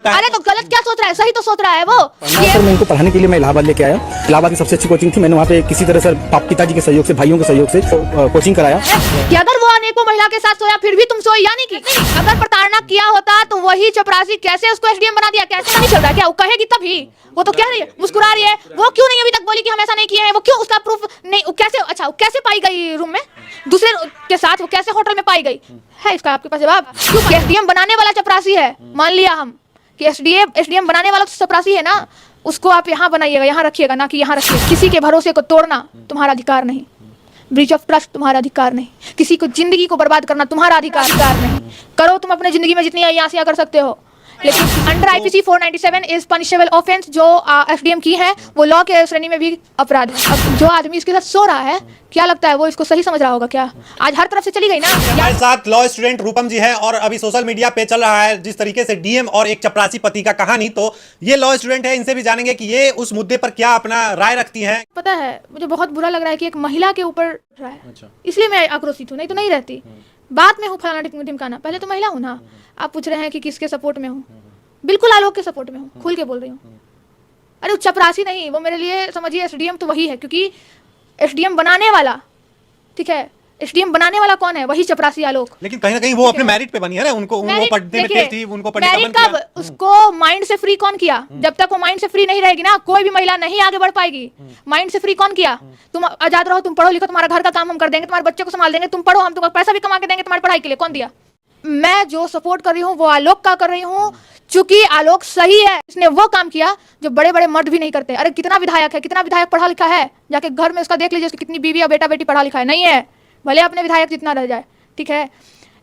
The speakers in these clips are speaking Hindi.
अरे तो गलत क्या सोच रहा है, सही तो सोच रहा है वो। सर मैं इनको पढ़ाने के लिए मैं इलाहाबाद लेके आया। इलाहाबाद की सबसे अच्छी कोचिंग थी। मैंने वहाँ पे किसी तरह सर पिताजी के सहयोग से, भाइयों के सहयोग से कोचिंग कराया। कि अगर वो अनेकों महिला के साथ सोया फिर भी तुम सोई, यानी कि अगर प्रताड़ना किया होता तो वही चपरासी कैसे उसको एसडीएम बना दिया? कैसे नहीं चल रहा है क्या? वो कहेगी तभी, वो तो कह रही है, मुस्कुरा रही है। वो क्यों नहीं अभी तक बोली कि हम ऐसा नहीं किए हैं? वो क्यों, उसका प्रूफ नहीं? वो कैसे, अच्छा वो कैसे पाई गई रूम में दूसरे के साथ? वो कैसे होटल में पाई गई है? इसका आपके पास जवाब? क्यों एसडीएम बनाने वाला चपरासी है, मान लिया हम कि एसडीएम बनाने वाला तो चपरासी है ना, उसको आप यहाँ बनाइएगा, यहाँ रखिएगा, ना कि यहाँ रखिएगा। किसी के भरोसे को तोड़ना तुम्हारा अधिकार नहीं, ब्रीच ऑफ ट्रस्ट तुम्हारा अधिकार नहीं, किसी को जिंदगी को बर्बाद करना तुम्हारा अधिकार नहीं। करो तुम अपने जिंदगी में जितनी अय्यासियां कर सकते हो, लेकिन under IPC 497 is punishable offence जो एसडीएम की है वो लॉ के श्रेणी में भी अपराध है। अब जो आदमी इसके साथ सो रहा है, क्या लगता है वो इसको सही समझ रहा होगा क्या? आज हर तरफ से चली गई ना। हमारे साथ लॉ स्टूडेंट रूपम जी है और अभी सोशल मीडिया पे चल रहा है जिस तरीके से डीएम और एक चपरासी पति का कहानी, तो ये लॉ स्टूडेंट है, इनसे भी जानेंगे कि ये उस मुद्दे पर क्या अपना राय रखती हैं। पता है मुझे बहुत बुरा लग रहा है कि एक महिला के ऊपर रहा है। अच्छा। इसलिए मैं आक्रोशित हूँ, नहीं तो नहीं रहती। बात में हूँ फलाना ढिमकाना, पहले तो महिला हूँ ना। आप पूछ रहे हैं कि किसके सपोर्ट में हूँ? बिल्कुल आलोक के सपोर्ट में हूँ, खुल के बोल रही हूँ। अरे चपरासी नहीं, वो मेरे लिए समझिए एसडीएम तो वही है, क्योंकि एसडीएम बनाने वाला, ठीक है, एसडीएम बनाने वाला कौन है? वही चपरासी आलोक। लेकिन कहीं ना कहीं वो अपने मेरिट पे बनी है ना, उनको वो पढ़ने में तेज थी, उनको पढ़ने का मन कब किया। उसको माइंड से फ्री कौन किया? जब तक वो माइंड से फ्री नहीं रहेगी ना, कोई भी महिला नहीं आगे बढ़ पाएगी। माइंड से फ्री कौन किया? तुम आजाद रहो, तुम पढ़ो लिखो, तुम्हारा घर का काम हम कर देंगे, तुम्हारे बच्चे को संभाल देंगे, तुम पढ़ो, हम तुम्हारा पैसा भी कमा के देंगे तुम्हारी पढ़ाई के लिए। कौन दिया? मैं जो सपोर्ट कर रही हूँ वो आलोक का कर रही हूँ, चूंकि आलोक सही है। इसने वो काम किया जो बड़े बड़े मर्द भी नहीं करते। अरे कितना विधायक है, कितना विधायक पढ़ा लिखा है, जाके घर में उसका देख लीजिए, उसकी कितनी बीवी और बेटा बेटी पढ़ा लिखा है। नहीं है, भले अपने विधायक जितना रह जाए, ठीक है।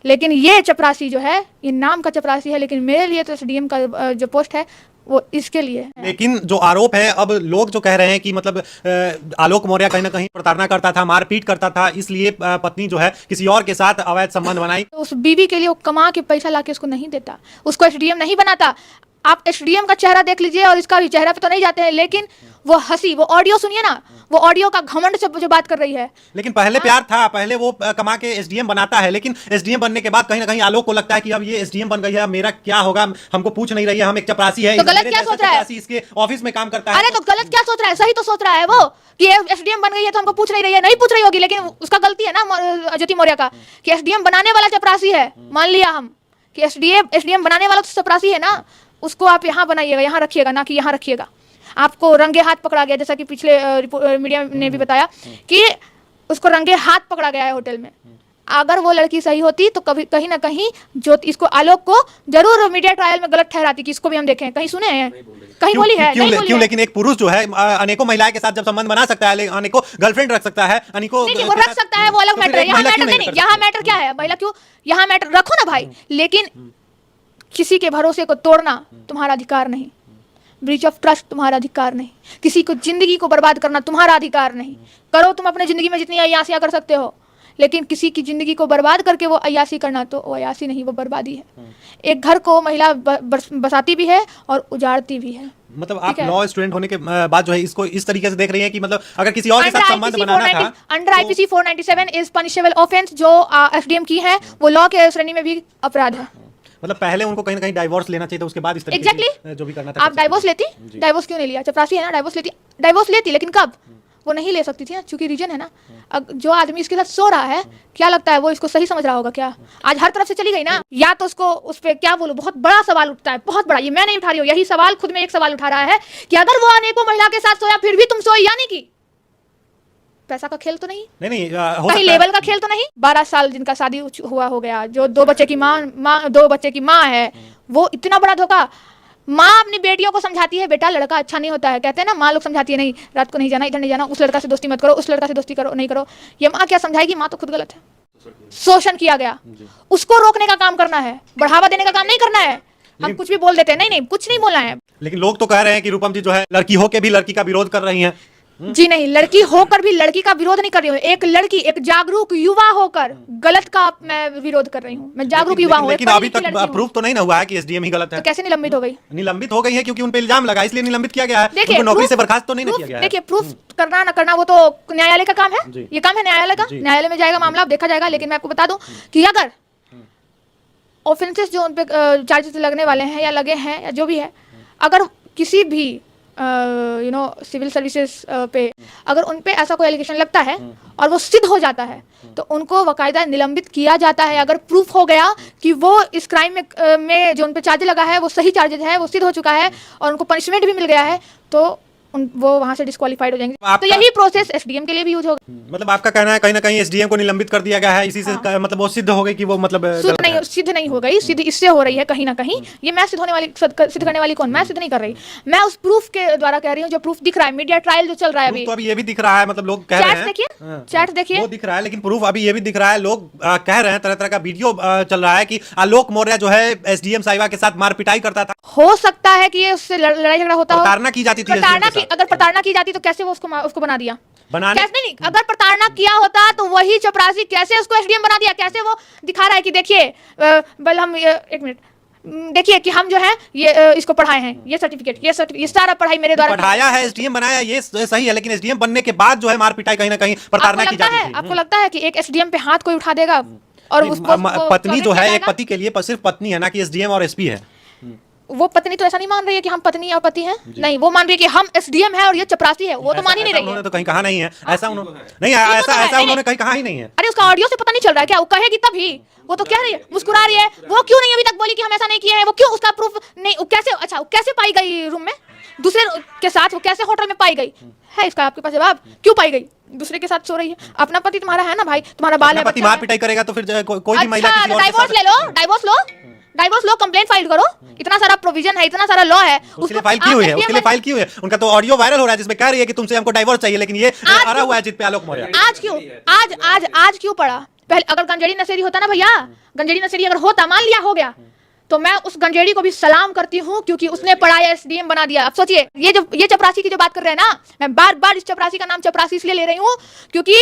लेकिन ये चपरासी जो है, ये नाम का चपरासी है, लेकिन मेरे लिए तो एसडीएम का जो पोस्ट है वो इसके लिए है। लेकिन जो आरोप है, अब लोग जो कह रहे हैं कि मतलब आलोक मौर्य कहीं ना कहीं प्रताड़ना करता था, मारपीट करता था, इसलिए पत्नी जो है किसी और के साथ अवैध संबंध बनाई। तो उस बीवी के लिए वो कमा के पैसा लाके उसको नहीं देता, उसको एसडीएम नहीं बनाता। आप एसडीएम का चेहरा देख लीजिए और इसका भी चेहरा पे तो नहीं जाते हैं, लेकिन वो हंसी, वो ऑडियो सुनिए ना, वो ऑडियो का घमंड से जो बात कर रही है। लेकिन पहले प्यार था, पहले वो कमा के एसडीएम बनाता है, लेकिन एसडीएम बनने के बाद कहीं ना कहीं आलोक को लगता है कि अब ये एसडीएम बन गई है, अब मेरा क्या होगा, हमको पूछ नहीं रही है, हम एक चपरासी है। तो गलत क्या सोच रहा है? इसके ऑफिस में काम करता है। अरे तो गलत क्या सोच रहा है, सही तो सोच रहा है वो कि एसडीएम बन गई है तो हमको पूछ नहीं रही है। नहीं पूछ रही होगी, लेकिन उसका गलती है ना ज्योति मौर्य का कि एसडीएम बनाने वाला चपरासी है। मान लिया हम कि एसडीएम बनाने वाला तो चपरासी है ना, उसको आप यहाँ बनाइएगा, यहाँ रखिएगा, ना कि यहाँ रखिएगा। आपको रंगे हाथ पकड़ा गया, जैसा कि पिछले मीडिया ने भी बताया कि उसको रंगे हाथ पकड़ा गया है होटल में। अगर वो लड़की सही होती तो कभी कहीं ना कहीं जो इसको आलोक को जरूर मीडिया ट्रायल में गलत ठहराती कि इसको भी हम देखें। कहीं सुने हैं, कहीं बोली है? नहीं बोली है। लेकिन एक पुरुष जो है अनेकों महिलाओं के साथ जब संबंध बना सकता है, अनेकों गर्लफ्रेंड रख सकता है, अनेकों वो रख सकता है, वो अलग मैटर है। यहाँ मैटर नहीं, यहाँ मैटर क्या है? महिला क्यों, यहाँ मैटर रखो ना भाई, लेकिन किसी के भरोसे को तोड़ना तुम्हारा अधिकार नहीं, ब्रीच ऑफ ट्रस्ट तुम्हारा अधिकार नहीं, किसी को जिंदगी को बर्बाद करना तुम्हारा अधिकार नहीं। करो तुम अपने जिंदगी में जितनी अय्यासियां कर सकते हो, लेकिन किसी की जिंदगी को बर्बाद करके वो अय्यासी करना, तो वो अय्यासी नहीं, वो बर्बादी है। एक घर को महिला बसाती भी है और उजाड़ती भी है। मतलब आप लॉ स्टूडेंट होने के बाद जो है इसको इस तरीके से देख रही हैं कि मतलब अगर किसी और के साथ संबंध बनाना था। Under IPC 497 is punishable offence जो एसडीएम की है वो लॉ के श्रेणी में भी अपराध है। मतलब पहले उनको कहीं ना कहीं डाइवोर्स लेना चाहिए था, उसके बाद इस तरीके exactly. जो भी करना था। आप डाइवोर्स लेती? डाइवोर्स क्यों नहीं लिया? चपरासी है ना, डाइवोर्स लेती, लेकिन कब? वो नहीं ले सकती थी ना, क्योंकि रीजन है ना, जो आदमी इसके साथ सो रहा है, क्या लगता है वो इसको सही समझ रहा होगा क्या? आज हर तरफ से चली गई ना। या तो उसको उस पर क्या बोलूं, बहुत बड़ा सवाल उठता है, बहुत बड़ा। ये मैं नहीं उठा रही हूँ, यही सवाल खुद में एक सवाल उठा रहा है कि अगर वो अनेकों महिला के साथ सोया फिर भी तुम सोई, यानी कि पैसा का खेल तो नहीं, कहीं लेवल का खेल तो नहीं। 12 साल जिनका शादी हुआ हो गया, जो 2 बच्चे की माँ है, वो इतना बड़ा धोखा। माँ अपनी बेटियों को समझाती है, बेटा लड़का अच्छा नहीं होता है, कहते हैं ना, माँ लोग समझाती है, नहीं रात को नहीं जाना, इधर नहीं जाना, उस लड़का से दोस्ती मत करो, उस लड़का से दोस्ती करो नहीं करो। ये माँ क्या समझाएगी? माँ तो खुद गलत है। शोषण किया गया, उसको रोकने का काम करना है, बढ़ावा देने का काम नहीं करना है। हम कुछ भी बोल देते हैं, नहीं कुछ नहीं बोलना है। लेकिन लोग तो कह रहे हैं कि रूपम जी जो है लड़की होके भी लड़की का विरोध कर रही हैं। जी नहीं, लड़की होकर भी लड़की का विरोध नहीं कर रही हूँ। एक लड़की, एक जागरूक युवा होकर गलत का मैं विरोध कर रही हूँ। मैं जागरूक युवा हूँ। लेकिन अभी तक प्रूफ तो नहीं ना हुआ है कि एसडीएम ही गलत है। तो कैसे निलंबित हो गई? निलंबित हो गई है क्योंकि उन पे इल्जाम लगा, इसलिए निलंबित किया गया है। उनको नौकरी से बर्खास्त तो नहीं किया गया है। देखिए, प्रूफ करना ना करना वो तो न्यायालय का काम है, ये काम है न्यायालय का। न्यायालय में जाएगा मामला, अब देखा जाएगा। लेकिन मैं आपको बता दूं कि अगर ऑफेंसेस जो उन पे चार्जेस लगने वाले हैं या लगे हैं या जो भी है, अगर किसी भी सिविल सर्विसेज पे अगर उन पे ऐसा कोई एलिगेशन लगता है और वो सिद्ध हो जाता है तो उनको बाकायदा निलंबित किया जाता है। अगर प्रूफ हो गया कि वो इस क्राइम में जो उन पे चार्ज लगा है वो सही चार्जेज है, वो सिद्ध हो चुका है और उनको पनिशमेंट भी मिल गया है, तो वो वहां से डिस्क्वालीफाइड हो जाएंगे। तो यही प्रोसेस एसडीएम के लिए भी यूज होगा। मतलब आपका कहना है कहीं ना कहीं एसडीएम को निलंबित कर दिया गया है, इसी से मतलब वो सिद्ध हो गई कि वो मतलब सिद्ध नहीं हो गई, सिद्ध इससे हो रही है कहीं ना कहीं। ये मैं सिद्ध करने वाली कौन? मैं सिद्ध नहीं कर रही, मैं उस प्रूफ के द्वारा कह रही हूँ जो प्रूफ दिख रहा है। मीडिया ट्रायल जो चल रहा है अभी, तो अभी ये भी दिख रहा है, मतलब लोग कह रहे हैं, देखिए चैट देखिए, वो दिख रहा है, लेकिन प्रूफ अभी ये भी दिख रहा है, लोग कह रहे हैं, तरह तरह का वीडियो चल रहा है कि आलोक मौर्य जो है एसडीएम साहिबा के साथ मार पिटाई करता था। हो सकता है कि ये उससे लड़ाई झगड़ा होता हो, प्रताड़ना की जाती थी। अगर प्रताड़ना की जाती तो कैसे वो उसको बना दिया? बनाने कैसे नहीं, अगर प्रताड़ना किया होता तो वही चपरासी कैसे उसको एसडीएम बना दिया? कैसे वो दिखा रहा है कि देखिए बल हम एक मिनट देखिए कि हम जो है ये इसको पढ़ाए हैं, ये सर्टिफिकेट ये सारा पढ़ाई मेरे द्वारा पढ़ाया है, एसडीएम बनाया, ये सही है, लेकिन एसडीएम बनने के बाद जो है मार पिटाई कहीं ना कहीं प्रताड़ना की जाती थी। आपको लगता है कि एक एसडीएम पे हाथ कोई उठा देगा? और पत्नी जो है एक पति के लिए सिर्फ पत्नी है ना कि एसडीएम और एसपी है। वो पत्नी तो ऐसा नहीं मान रही है कि हम पत्नी और पति हैं, नहीं, वो मान रही है कि हम एसडीएम है और ये चपरासी है। वो तो मान ही नहीं रही है। उन्होंने तो कहीं कहा नहीं है ऐसा, उन्होंने नहीं ऐसा उन्होंने कहीं कहा ही नहीं है। अरे उसका ऑडियो से पता नहीं चल रहा है क्या? वो कहेगी तभी, वो तो कह रही है, मुस्कुरा रही है। वो क्यों नहीं अभी तक बोली कि हम ऐसा नहीं किए हैं? वो क्यों, उसका प्रूफ नहीं? कैसे, अच्छा कैसे पाई गई रूम में दूसरे के साथ? वो कैसे होटल में पाई गई है? इसका आपके पास जवाब, क्यों पाई गई? दूसरे के साथ सो रही है। अपना पति तुम्हारा है ना भाई, तुम्हारा बाल है, पति मार पिटाई करेगा तो फिर कोई भी महिला किसी और डाइवोर्स ले लो, डाइवोर्स लो, कंप्लेंट फाइल करो। इतना सारा प्रोविजन है, इतना सारा लॉ है, उसके लिए फाइल की हुई है, उसके लिए फाइल की हुई है। उनका तो ऑडियो वायरल हो रहा है जिसमें कह रही है कि तुमसे हमको डाइवोर्स चाहिए, लेकिन ये अड़ा हुआ है जित पे आलोक मौर्य। आज क्यों पड़ा? पहले अगर गंजेड़ी नशेड़ी होता ना भैया, गंजेड़ी नशेड़ी अगर होता, मान लिया हो गया, तो मैं उस गंजेड़ी को भी सलाम करती हूँ क्योंकि उसने पढ़ाया, एसडीएम बना दिया। अब सोचिए, ये चपरासी की जो बात कर रहे हैं ना, मैं बार बार इस चपरासी का नाम चपरासी इसलिए ले रही हूँ क्योंकि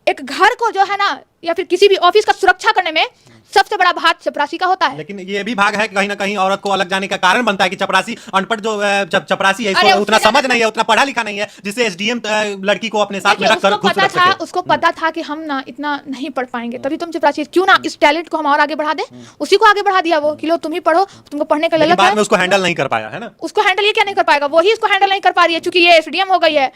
एक घर को जो है ना या फिर किसी भी ऑफिस का सुरक्षा करने में सबसे बड़ा भाग चपरासी का होता है। लेकिन ये भी भाग है कहीं ना कहीं औरत को अलग जाने का कारण बनता है कि चपरासी अनपढ़ जो चपरासी है, इसको उतना समझ नहीं है, उतना पढ़ा लिखा नहीं है, जिससे एसडीएम लड़की को अपने साथ में रखकर खुश रख सके। उसको पता था कि हम ना इतना नहीं पढ़ पाएंगे, तभी तुम चपरासी। क्यों ना इस टैलेंट को हम और आगे बढ़ा दें? उसी को आगे बढ़ा दिया वो कि लो तुम ही पढ़ो, तुमको पढ़ने का ललक है। बाद में उसको हैंडल नहीं कर पाया है ना। उसको हैंडल ये क्या नहीं कर पाएगा? वही इसको हैंडल नहीं कर पा रही है क्योंकि ये एसडीएम हो गई है।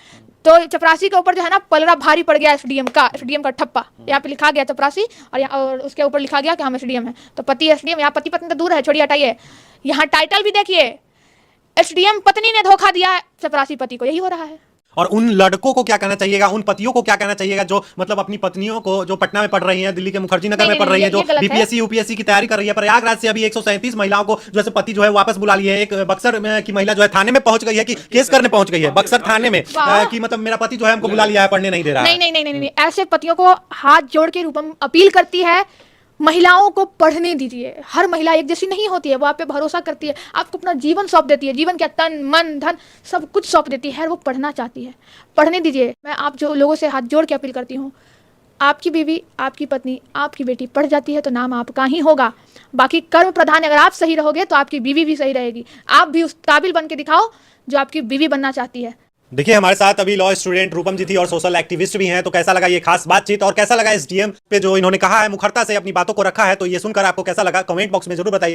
तो चपरासी के ऊपर जो है ना पलड़ा भारी पड़ गया, एसडीएम का ठप्पा। यहाँ पे लिखा गया चपरासी और उसके ऊपर लिखा गया कि हम एसडीएम है। तो पति एसडीएम, यहाँ पति पत्नी तो दूर है, छोड़िए हटाइए। यहाँ टाइटल भी देखिए, एसडीएम पत्नी ने धोखा दिया चपरासी पति को, यही हो रहा है। और उन लड़कों को क्या कहना चाहिएगा, उन पतियों को क्या कहना चाहिएगा जो मतलब अपनी पत्नियों को, जो पटना में पढ़ रही हैं, दिल्ली के मुखर्जी नगर में पढ़ रही हैं, जो बीपीएससी यूपीएससी की तैयारी कर रही है, प्रयागराज से अभी 137 महिलाओं को जो है पति जो है वापस बुला लिए। एक बक्सर की महिला जो है थाने में पहुंच गई है कि केस करने पहुंच गई है बक्सर थाने में कि मतलब मेरा पति जो है हमको बुला लिया है, पढ़ने नहीं दे रहा है। नहीं, ऐसे पतियों को हाथ जोड़ के रूपम अपील करती है, महिलाओं को पढ़ने दीजिए। हर महिला एक जैसी नहीं होती है, वो आप पे भरोसा करती है, आपको अपना जीवन सौंप देती है, जीवन क्या तन मन धन सब कुछ सौंप देती है, वो पढ़ना चाहती है, पढ़ने दीजिए। मैं आप जो लोगों से हाथ जोड़ के अपील करती हूँ, आपकी बीवी, आपकी पत्नी, आपकी बेटी पढ़ जाती है तो नाम आपका ही होगा। बाकी कर्म प्रधान अगर आप सही रहोगे तो आपकी बीवी भी सही रहेगी। आप भी उस काबिल बन के दिखाओ जो आपकी बीवी बनना चाहती है। देखिए हमारे साथ अभी लॉ स्टूडेंट रूपम जी थी और सोशल एक्टिविस्ट भी हैं, तो कैसा लगा ये खास बातचीत और कैसा लगा एसडीएम पे जो इन्होंने कहा है, मुखरता से अपनी बातों को रखा है, तो ये सुनकर आपको कैसा लगा कमेंट बॉक्स में जरूर बताइए।